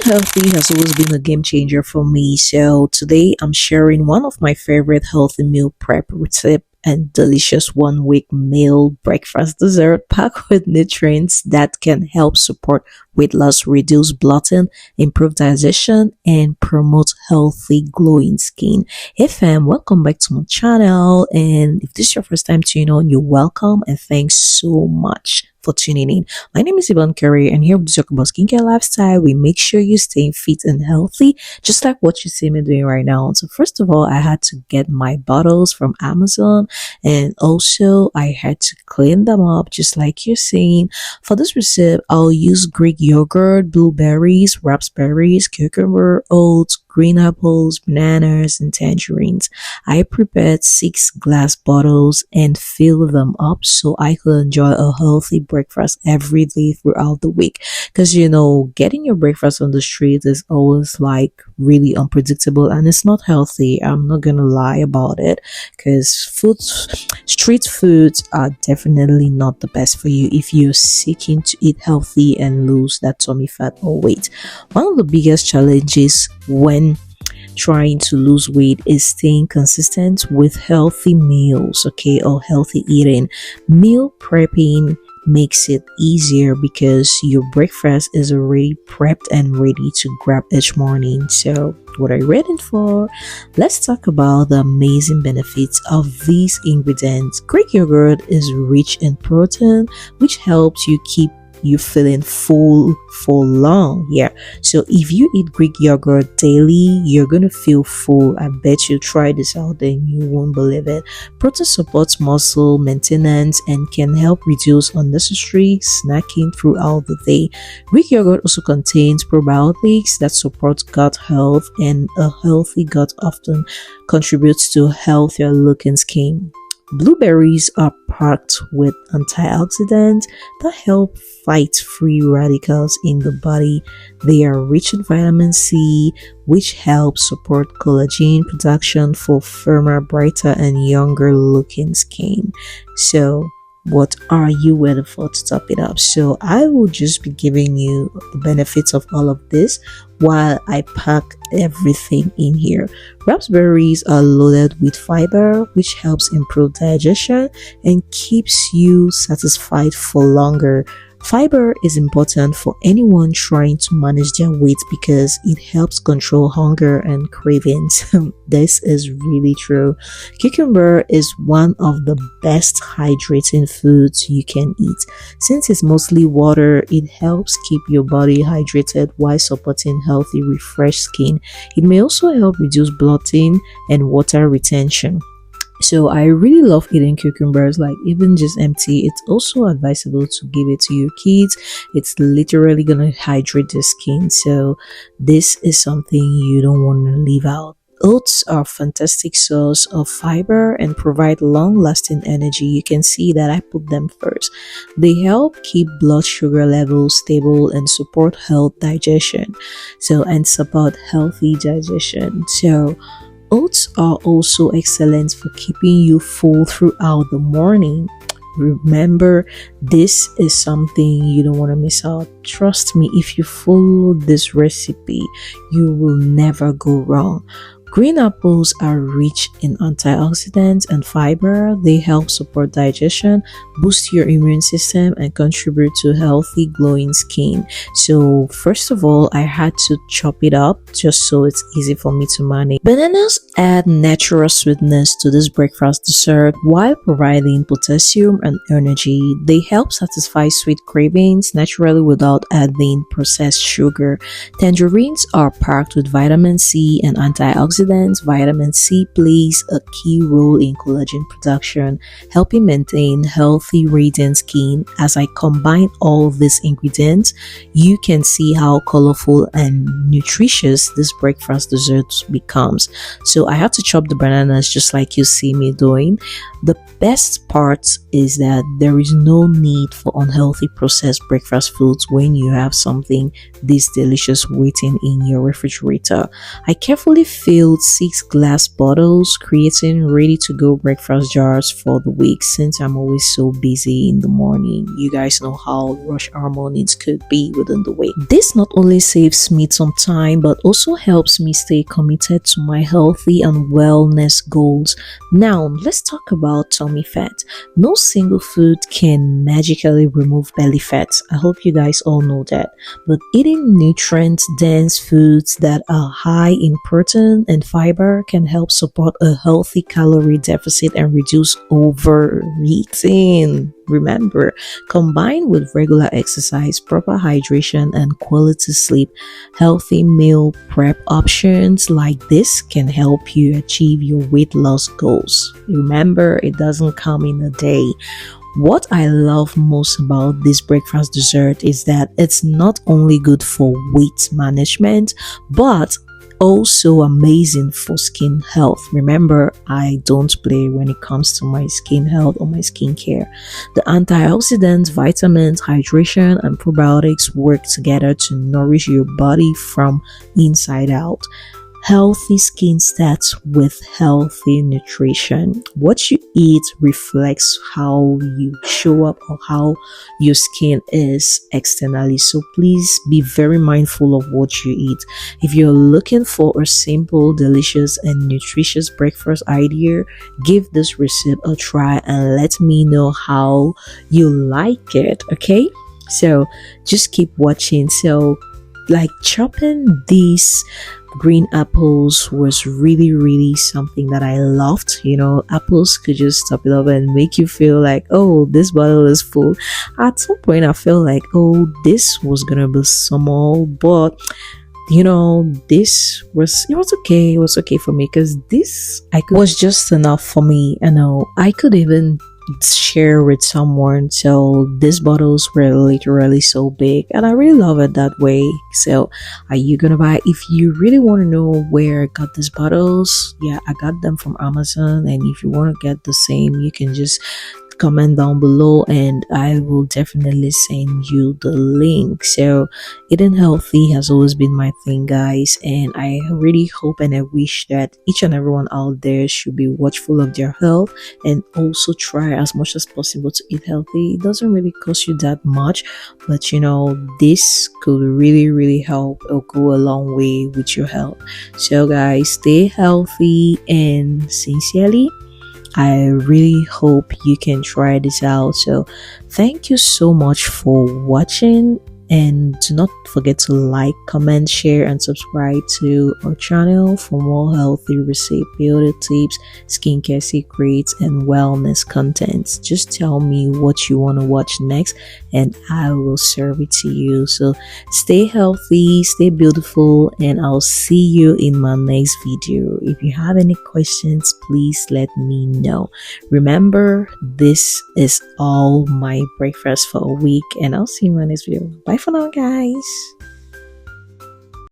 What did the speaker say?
Healthy has always been a game changer for me. So today I'm sharing one of my favorite healthy meal prep recipe and delicious 1 week meal breakfast dessert packed with nutrients that can help support weight loss, reduce bloating, improve digestion, and promote healthy glowing skin. Hey fam, welcome back to my channel. And if this is your first time tuning on, you're welcome and thanks so much for tuning in. My name is Yvonne Curry, and here we talk about skincare lifestyle. We make sure you're staying fit and healthy, just like what you see me doing right now. So first of all, I had to get my bottles from Amazon, and also I had to clean them up, just like you're seeing. For this recipe, I'll use Greek yogurt, blueberries, raspberries, cucumber, oats, green apples, bananas, and tangerines. I prepared 6 glass bottles and filled them up so I could enjoy a healthy breakfast every day throughout the week. Because getting your breakfast on the street is always like really unpredictable and it's not healthy. I'm not gonna lie about it, because street foods are definitely not the best for you if you're seeking to eat healthy and lose that tummy fat or weight. One of the biggest challenges when trying to lose weight is staying consistent with healthy meals, okay, or healthy eating. Meal prepping makes it easier because your breakfast is already prepped and ready to grab each morning. So what are you waiting for? Let's talk about the amazing benefits of these ingredients. Greek yogurt is rich in protein, which helps you keep you feeling full for long. Yeah, so if you eat Greek yogurt daily, you're gonna feel full. I bet you try this out and you won't believe it. Protein supports muscle maintenance and can help reduce unnecessary snacking throughout the day. Greek yogurt also contains probiotics that support gut health, and a healthy gut often contributes to healthier looking skin. Blueberries are packed with antioxidants that help fight free radicals in the body. They are rich in vitamin C, which helps support collagen production for firmer, brighter, and younger looking skin. So what are you waiting for to top it up? So I will just be giving you the benefits of all of this while I pack everything in here. Raspberries are loaded with fiber, which helps improve digestion and keeps you satisfied for longer. Fiber is important for anyone trying to manage their weight because it helps control hunger and cravings. This is really true. Cucumber is one of the best hydrating foods you can eat. Since it's mostly water, it helps keep your body hydrated while supporting healthy, refreshed skin. It may also help reduce bloating and water retention. So I really love eating cucumbers, like even just empty. It's also advisable to give it to your kids. It's literally gonna hydrate the skin. So this is something you don't want to leave out. Oats are a fantastic source of fiber and provide long-lasting energy. You can see that I put them first. They help keep blood sugar levels stable and support health digestion. And support healthy digestion. So oats are also excellent for keeping you full throughout the morning. Remember, this is something you don't want to miss out. Trust me, if you follow this recipe, you will never go wrong. Green apples are rich in antioxidants and fiber. They help support digestion, boost your immune system, and contribute to healthy, glowing skin. So first of all, I had to chop it up just so it's easy for me to manage. Bananas add natural sweetness to this breakfast dessert while providing potassium and energy. They help satisfy sweet cravings naturally without adding processed sugar. Tangerines are packed with vitamin C and antioxidants. Vitamin C plays a key role in collagen production, helping maintain healthy, radiant skin. As I combine all of these ingredients, you can see how colorful and nutritious this breakfast dessert becomes. So I had to chop the bananas just like you see me doing. The best part is that there is no need for unhealthy processed breakfast foods when you have something this delicious waiting in your refrigerator. I carefully filled 6 glass bottles, creating ready to go breakfast jars for the week since I'm always so busy in the morning. You guys know how rush our mornings could be within the week. This not only saves me some time but also helps me stay committed to my healthy and wellness goals. Now, let's talk about tummy fat. No single food can magically remove belly fat. I hope you guys all know that. But eating nutrient-dense foods that are high in protein and fiber can help support a healthy calorie deficit and reduce overeating. Remember, combined with regular exercise, proper hydration, and quality sleep, healthy meal prep options like this can help you achieve your weight loss goals. Remember, it doesn't come in a day. What I love most about this breakfast dessert is that it's not only good for weight management, but also amazing for skin health. Remember, I don't play when it comes to my skin health or my skincare. The antioxidants, vitamins, hydration, and probiotics work together to nourish your body from inside out. Healthy skin starts with healthy nutrition. What you eat reflects how you show up or how your skin is externally. So please be very mindful of what you eat. If you're looking for a simple, delicious, and nutritious breakfast idea, give this recipe a try and let me know how you like it. Okay? So just keep watching. So like chopping these green apples was really something that I loved. Apples could just top it up and make you feel like, oh, this bottle is full. At some point I felt like, oh, this was gonna be small, but this was okay. It was okay for me because this was just enough for me. I could even share with someone. So these bottles were literally so big and I really love it that way. So are you gonna buy? If you really want to know where I got these bottles, yeah, I got them from Amazon, and if you want to get the same, you can just comment down below and I will definitely send you the link. So eating healthy has always been my thing, guys, and I really hope and I wish that each and everyone out there should be watchful of their health and also try as much as possible to eat healthy. It doesn't really cost you that much, but this could really help or go a long way with your health. So guys, stay healthy, and sincerely I really hope you can try this out. So thank you so much for watching, and do not forget to like, comment, share, and subscribe to our channel for more healthy recipe, beauty tips, skincare secrets, and wellness contents. Just tell me what you want to watch next and I will serve it to you. So stay healthy, stay beautiful, and I'll see you in my next video. If you have any questions, please let me know. Remember, this is all my breakfast for a week, and I'll see you in my next video. Bye for now, guys.